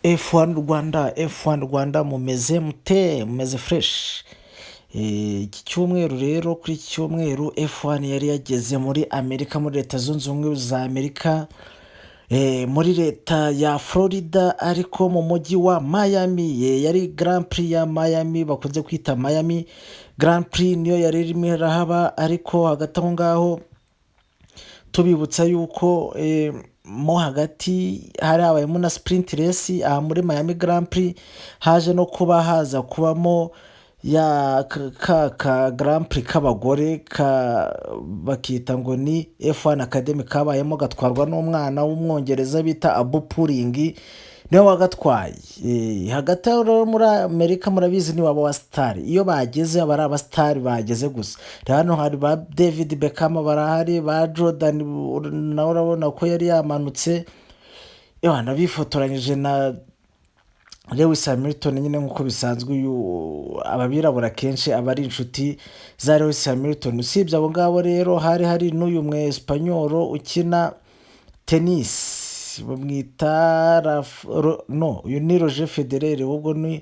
F1 Rwanda, F1 Rwanda mumeze mute? Mumeze fresh? Iki cyumweru rero, kuri iki cyumweru F1 yari yageze muri Amerika, muri Leta Zunze Ubumwe za Amerika, muri leta ya Florida, ariko mu mujyi wa Miami. Yari Grand Prix ya Miami, bakunze kwita Miami Grand Prix, niyo yari irimo irahaba. Ariko hagati aho ngaho tubibutsa yuko mo hagati hari habayemo na sprint race aha muri Miami Grand Prix, haje no kuba haza kubamo ya ka Grand Prix k'abagore bakita ngo ni F1 Academy, kabayemo gatwarwa n'umwana w'umwongereza bita Abu Puring, niwe wagatwaye. Hagati aho rero muri Amerika murabizi ni waba wa star, iyo bageze aba ari abasitari bageze gusa. Hano hari ba David Beckham barahari, ba Jordan nawe urabona ko yari yamanutse, bifotoranyije na Lewis Hamilton nyine nk'uko bisanzwe. Uyu ababirabura kenshi aba ari inshuti za Lewis Hamilton. Usibye abo ngabo rero hari n'uyu mwe Espanyol ukina tennis, bamwita uyu ni Roger Federer, ubwo ni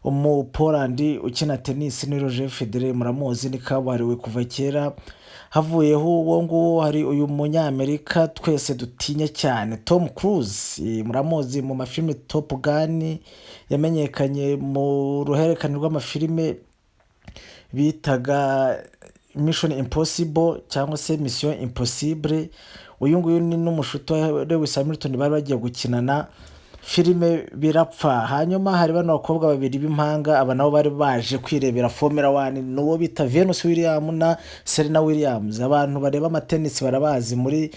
Umupolandi ukina tennis, ni Roger Federer, muramuzi, ni kabuhariwe kuva kera. Havuyeho uwo nguwo hari uyu munyamerika twese dutinya cyane, Tom Cruise, muramuzi mu mafilime Top Gun, yamenyekanye mu ruhererekane rw'amafilime bitaga Mission Impossible cyangwa se Mission Impossible. Uyu nguyu ni n'umushuti wa Lewis Hamilton, bari bagiye gukinana filime birapfa. Hanyuma hari bano bakobwa babiri b'impanga, aba nabo bari baje kwirebera Formula 1, n'uwo bita Venus Williams na Serena Williams. Abantu bareba amatenisi barabazi, muri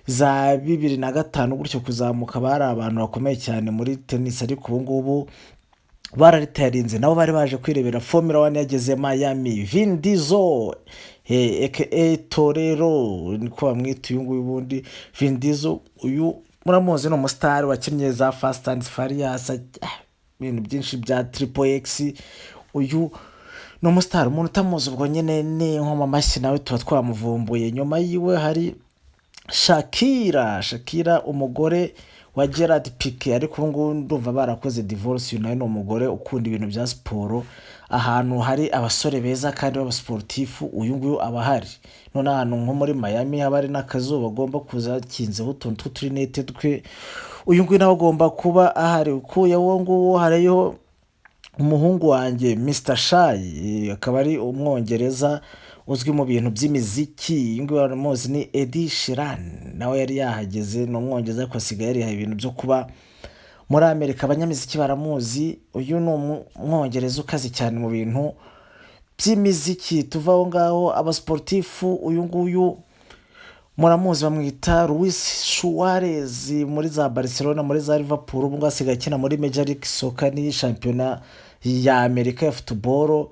za 2005 gutyo kuzamuka bari abantu bakomeye cyane muri tennis, ariko ubu ngubu bararitarinze, nabo bari baje kwirebera Formula 1 yageze Miami. Vin Diesel aka Torero niko bamwita uyu nguyu. Ubundi Vin Diesel uyu muramuzi, ni umusitari wakinnye za Fast and Furious, ibintu byinshi bya Triple X. Uyu ni umusitari, umuntu utamuzi ubwo nyine ni nko mu mashyi nawe tuba twamuvumbuye. Nyuma yiwe hari Shakira, umugore wa Gerard Piqué, ariko ubu ngubu ndumva barakoze divorce. Uyu nawe ni umugore ukunda ibintu bya siporo. Ahantu hari abasore beza kandi b'abasportifu, uyu nguyu aba ahari. None ahantu nko muri Miami haba hari n'akazuba, agomba kuza kinzeho utuntu tw'uturinete twe, uyu nguyu nawe agomba kuba ahari. Ukuye uwo nguwo hariyo umuhungu wanjye Mr Shy, akaba ari umwongereza uzwi mu bintu by'imiziki. Uyu nguyu baramuzi, ni Ed Sheeran, nawe yari yahageze, ni umwongereza ariko asigaye yarihaye ibintu byo kuba muri Amerika. Abanyamiziki baramuzi, uyu ni umwongereza ukaze cyane mu bintu by'imiziki. Tuva aho ngaho abasportifu, uyu nguyu muramuzi, bamwita Luis Suarez, muri za Barcelona, muri za Liverpool, ubu ngubu asigaye akina muri Major League Soccer, ni shampiyona ya Amerika ya football.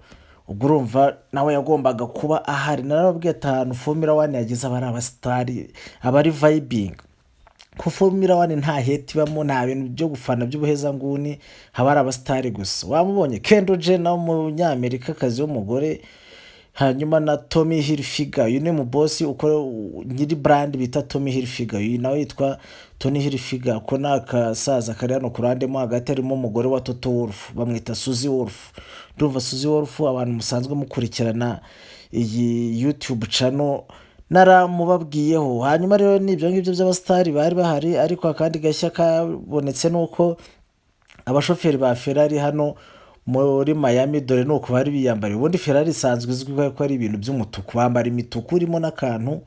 Ubwo urumva nawe yagombaga kuba ahari. Narababwiye ati ahantu Formula 1 yageze aba ari abasitari, aba ari vibing. Ku Formula 1 nta hate ibamo, nta bintu byo gufana by'ubuhezanguni, haba ari abasitari gusa. Wamubonye Kendall Jenner, umunyamerika kazi w'umugore. Hanyuma na Tommy Hilfiger, uyu ni mu boss uko nyiri brand bita Tommy Hilfiger. Uyu nawe yitwa Tony Hilfiger, ko nakasaza kari hano ku ruhande mo hagati harimo umugore wa Toto Wolff, bamwita Suzy Wolff. Ndumva Suzy Wolff abantu musanzwe mukurikirana iyi YouTube channel naramubabwiyeho. Hanyuma rero ni ibyo ngibyo by'abasitari bari bahari, ariko akandi gashya kabonetse nuko abashoferi ba Ferrari hano muri Miami, dore nuko bari biyambariye. Ubundi Ferrari isanzwe izwi ko ari ibintu by'umutuku, bambara imituku irimo n'akantu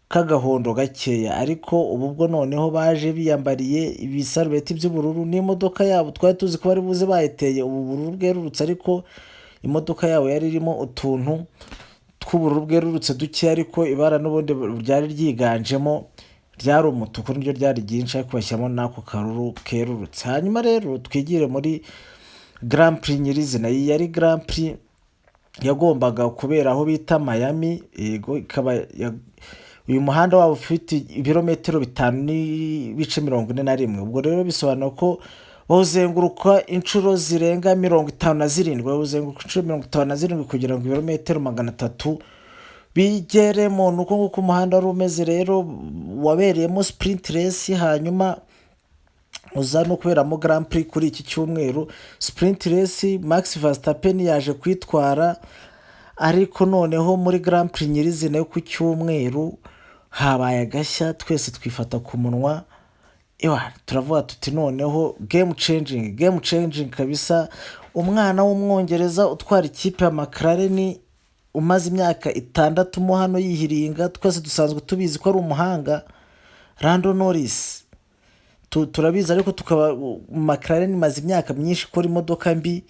k'agahondo gakeya, ariko ubu bwo noneho baje biyambariye ibisarubeti by'ubururu. N'imodoka yabo twari tuzi ko bari buze bayiteye ubururu bwerurutse, ariko imodoka yabo yari irimo utuntu tw'ubururu bwerurutse duke, ariko ibara n'ubundi ryari ryiganjemo ryari umutuku, niryo ryari ryinshi, ariko bashyiramo n'ako karuru kerurutse. Hanyuma rero twigire muri Grand Prix nyirizina. Iyi yari Grand Prix yagombaga kubera aho bita Miami. Ikaba uyu muhanda wabo ufite ibirometero 5.41. Ubwo rero bisobanura ko bawuzenguruka inshuro zirenga 57, bawuzenguruka inshuro 57 kugira ngo ibirometero 300 bigeremo. Nuko nguko umuhanda wari umeze rero, wabereyemo sprint race. Hanyuma uza no kuberamo Grand Prix kuri iki cyumweru. Sprint race Max Verstappen yaje kwitwara, ariko noneho muri Grand Prix nyirizina yo ku cyumweru habaye agashya, twese twifata ku munwa. Turavuga tuti noneho game changing kabisa. Umwana w'umwongereza utwara ikipe ya McLaren umaze imyaka 6 mo hano yihiringa, twese dusanzwe tubizi ko ari umuhanga, Lando Norris. Turabizi ariko tukaba McLaren imaze imyaka myinshi ikora imodoka mbi.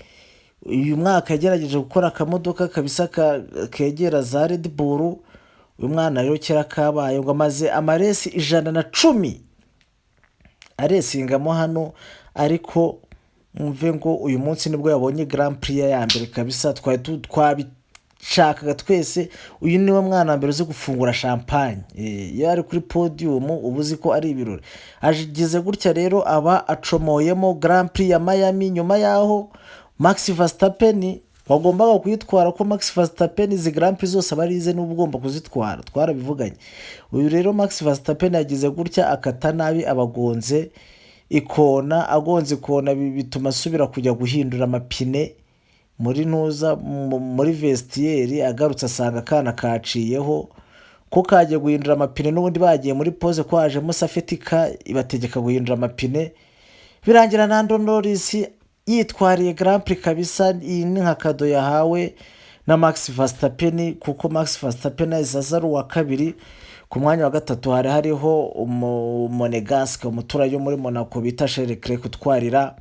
Uyu mwaka yagerageje gukora akamodoka kabisa kegera za Red Bull. Uyu mwana rero kera kabaye ngo amaze amaresi 110 aresingamo hano, ariko mve ngo uyu munsi nibwo yabonye Grand Prix ya mbere kabisa. Twabishakaga twese, uyu niwe mwana wa mbere uzi gufungura champagne. Iyo ari kuri podium ubuzi ko ari ibirori. Agize gutya rero aba acomoyemo Grand Prix ya Miami. Nyuma yaho Max Verstappen wagombaga kuyitwara, ko Max Verstappen izi Grand Prix zose abarize n'ubugomba kuzitwara, twarabivuganye. Uyu rero Max Verstappen yagize gutya akata nabi abagonze ikona, agonze ikona bituma asubira kujya guhindura amapine muri vestiaire. Agarutse asanga akana kaciyeho ko kagiye guhindura amapine, n'ubundi bagiye muri pose ko hajemo safetika ibategeka guhindura amapine. Birangira Lando Norris yitwariye Grand Prix kabisa. Iyi ni nka kado yahawe na Max Verstappen, kuko Max Verstappen azaza uwa kabiri. Ku mwanya wa gatatu hariho Monegasque, umuturage muri Monaco bita Charles Leclerc utwarira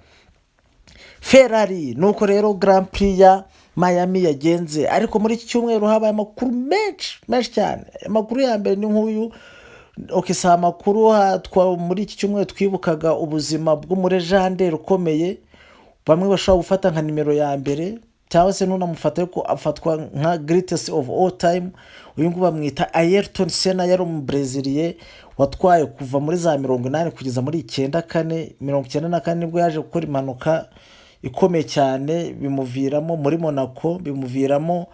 Ferrari. Nuko rero Grand Prix ya Miami yagenze, ariko muri iki cyumweru habaye amakuru menshi cyane. Amakuru ya mbere ni nk'uyu. Sa amakuru muri iki cyumweru twibukaga ubuzima bw'umurejanderi ukomeye, bamwe bashobora gufata nka nimero ya mbere cyangwa se nunamufata yuko afatwa nka greatest of all time. Uyu nguyu bamwita Ayrton Senna, yari umubrezilie watwaye kuva muri za 80 kugeza muri 94 nibwo yaje gukora impanuka ikomeye cyane, bimuviramo muri Monaco, bimuviramo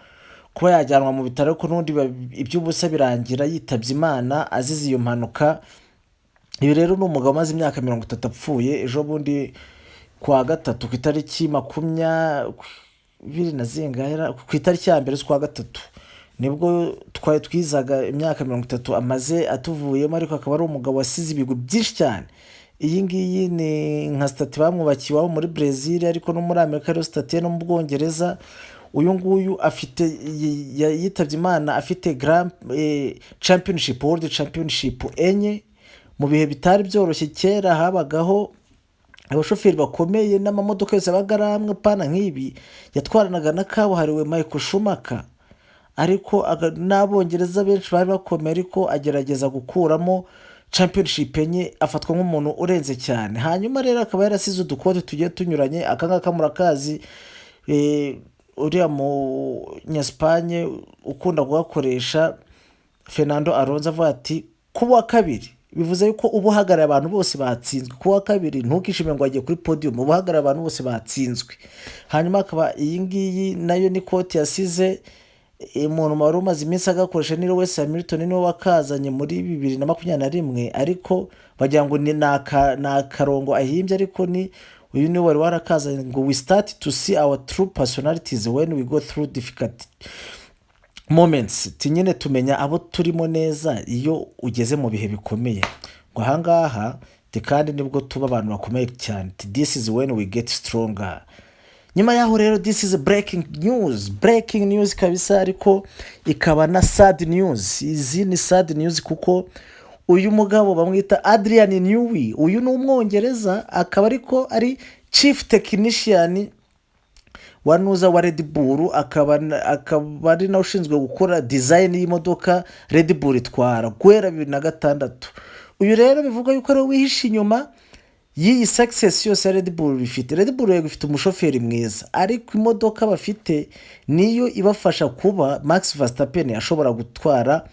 kuba yajyanwa mu bitaro, ko n'undi iby'ubusa birangira yitabye Imana azize iyo mpanuka. Ibi rero ni umugabo maze imyaka 30 apfuye. Ejo bundi kwa gatatu ku itariki 20 na zingahera, ku itariki ya mbere z'ukwa gatatu nibwo twari twizaga imyaka 30 amaze atuvuyemo, ariko akaba ari umugabo wasize ibigo byinshi cyane. Iyi ngiyi ni nka stati bamwubakiye muri Brazil, ariko no muri Amerika rero stati no mu Bwongereza. Uyu nguyu afite yitabye Imana afite championship, world championship enye. Mu bihe bitari byoroshye kera habagaho abashoferi bakomeye n'amamodoka yose bagaramwe pana nk'ibi yatwaranaga na kabuhariwe Michael Schumacher, ariko n'abongereza benshi bari bakomeye, ariko agerageza gukuramo championship enye, afatwa nk'umuntu urenze cyane. Hanyuma rero akaba yarasize udukode tugiye tunyuranye. Akangaka murakazi, uriya mu Nyespanye ukunda kugakoresha Fernando Alonso avuga ati kuwa kabiri, bivuze yuko ubuhagarara abantu bose batsinzwe. Kuwa kabiri ntukishime ngo agiye kuri podium, ubuhagarara abantu bose batsinzwe. Hanyuma akaba iyi ngiyi nayo ni kote yasize umuntu wari umaze iminsi agakoresha, ni Lewis Hamilton niwe wakazanye muri 2021, ariko bagira ngo ni akarongo ahimbye, ariko ni uyu ni wari warakazanye ngo we start to see our true personalities when we go through difficult moments. Tinyine tumenya abo turimo neza iyo ugeze mu bihe bikomeye. Ngo ahangaha kandi nibwo tuba abantu bakomeye cyane. This is when we get stronger. Nyuma yaho rero this is breaking news kabisa, ariko ikaba na sad news. Izi ni sad news kuko uyu mugabo bamwita Adrian Newey, uyu ni umwongereza, akaba ariko ari chief technician wanuza wa Red Bull, akaba ari nawe ushinzwe gukora design y'imodoka Red Bull itwara guhera 2006. Uyu rero bivuga yuko ari wihishe inyuma y'iyi success yose ya Red Bull bifite. Red Bull ifite umushoferi mwiza, ariko imodoka bafite niyo ibafasha kuba Max Verstappen ashobora gutwara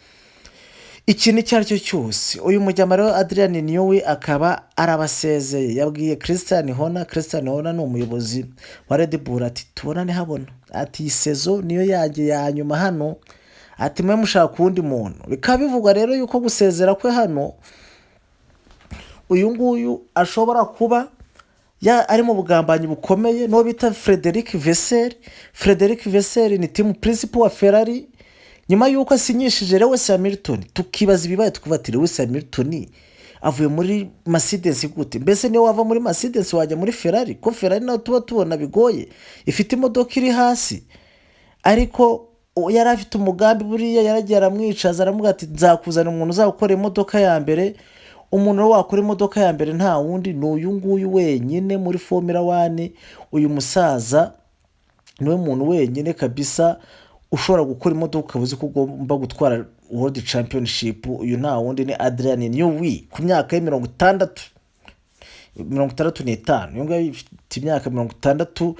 ikintu icyo ari cyo cyose. Uyu mujyama rero Adrian Newey akaba arabasezeye, yabwiye Christian Horner ni umuyobozi wa Red Bull ati tubonane habona, ati iyi sezo niyo yanjye ya nyuma hano, ati mwe mushaka kundi muntu. Bikaba bivugwa rero yuko gusezera kwe hano uyu nguyu ashobora kuba ari mu bugambanyi bukomeye n'uwo bita Frederic Vasseur ni team principal wa Ferrari. Nyuma y'uko asinyishije Lewis Hamilton, tukibaza ibibaye tukuvuga ati Lewis Hamilton avuye muri Mercedes gute? Mbese niyo wava muri Mercedes wajya muri Ferrari? Ko Ferrari nayo tuba tubona bigoye, ifite imodoka iri hasi. Ariko yari afite umugambi, buriya yaragiye aramwicaza aramuga ati nzakuzana umuntu uzakora imodoka ya mbere. Umuntu wakora imodoka ya mbere nta wundi ni uyu nguyu wenyine muri Formula 1. Uyu musaza niwe muntu wenyine kabisa ushobora gukora imodoka ukabuze ko ugomba gutwara World Championship. Uyu nta wundi ni Adrian Newey ku myaka ya 65. Uyu nguyu afite imyaka 65.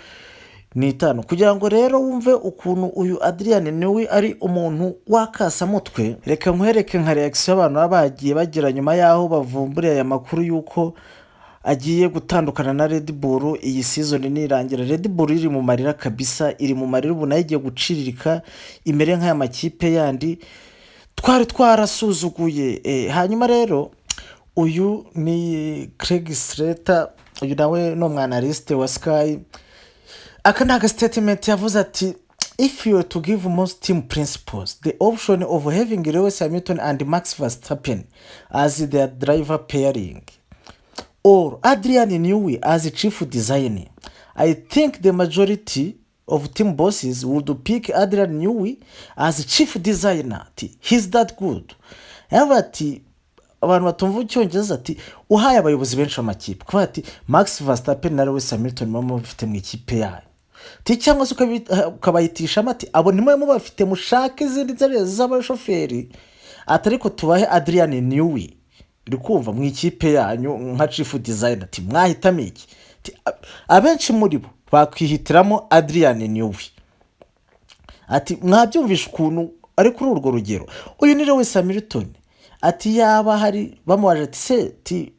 Kugira ngo rero wumve ukuntu uyu Adrian Newey ari umuntu wakasamutwe, reka nkwereke nka reaction abantu baba bagiye bagira nyuma yaho bavumburiye aya makuru yuko agiye gutandukana na Red Bull. Iyi season nirangira Red Bull iri mu marira kabisa, iri mu marira, ubu nayo igiye guciririka imere nk'aya makipe yandi twari twarasuzuguye. Hanyuma rero uyu ni Craig Slater, uyu nawe no mwanaliste wa Sky. Aka ni statement yavuze ati if you were to give most team principals the option of having Lewis Hamilton and Max Verstappen as their driver pairing or Adrian Newey as chief designer, I think the majority of team bosses would pick Adrian Newey as chief designer. He's that good. Ati abantu batumva icyongereza ati uhaye abayobozi benshi amakipe kuva ati Max Verstappen na Lewis Hamilton mama bafite mu ikipe yayo cyangwa se ukabayitisha amati abo nimwe mu bafite mushake izindi z'abashoferi atari ko tubahe Adrian Newey uri kumva mu ikipe yanyu nka chief designer. Ati mwahitamo iki? Abenshi muri bo bakwihitiramo Adrian Newey. Ati mwabyumvisha ukuntu ari kuri urwo rugero. Uyu ni Lewis Hamilton. Ati yaba hari bamuwaje ati se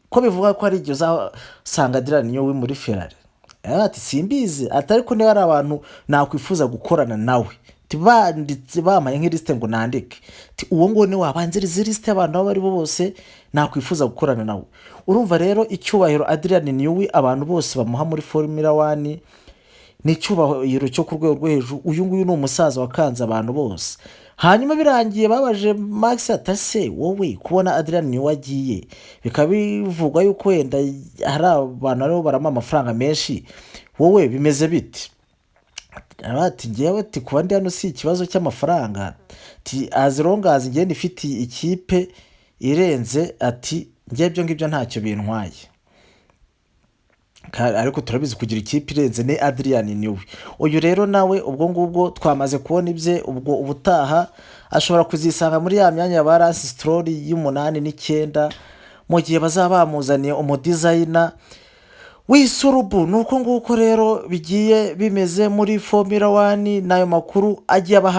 ko bivuga ko ari igihe uzasanga Adrian Newey muri Ferrari. Ati simbizi, atari ko niba ari abantu nakwifuza gukorana nawe. Banditse bamaye nk'iliste ngo nandike. Uwo ngo ni wabanziriza liste y'abantu bari bose nakwifuza gukorana nawe. Urumva rero icyubahiro Adrian Newey abantu bose bamuha muri Formula 1 ni icyubahiro cyo ku rwego rwo hejuru. Uyu nguyu ni umusaza wakanze abantu bose. Hanyuma birangiye babaje Max atase wowe kubona Adrian Newey agiye bikaba bivugwa yuko wenda hari abantu rero barama amafaranga menshi, wowe bimeze bite? Ati ngewe kuba ndi hano si ikibazo cy'amafaranga, as long as ngiye nifite ikipe irenze, ati ngiye byo ngibyo ntacyo bintwaye. Ariko turabizi kugira ikipe irenze ni Adrian Newey. Uyu rero nawe ubwo ngubwo twamaze kubona ibye, ubwo ubutaha ashobora kuzisanga muri ya myanya ya Lance Stroll y'8 n'9 mu gihe bazaba bamuzaniye umudesigner w'isurubu. Nuko nguko rero bigiye bimeze muri Formula 1 nayo makuru agiye abaha.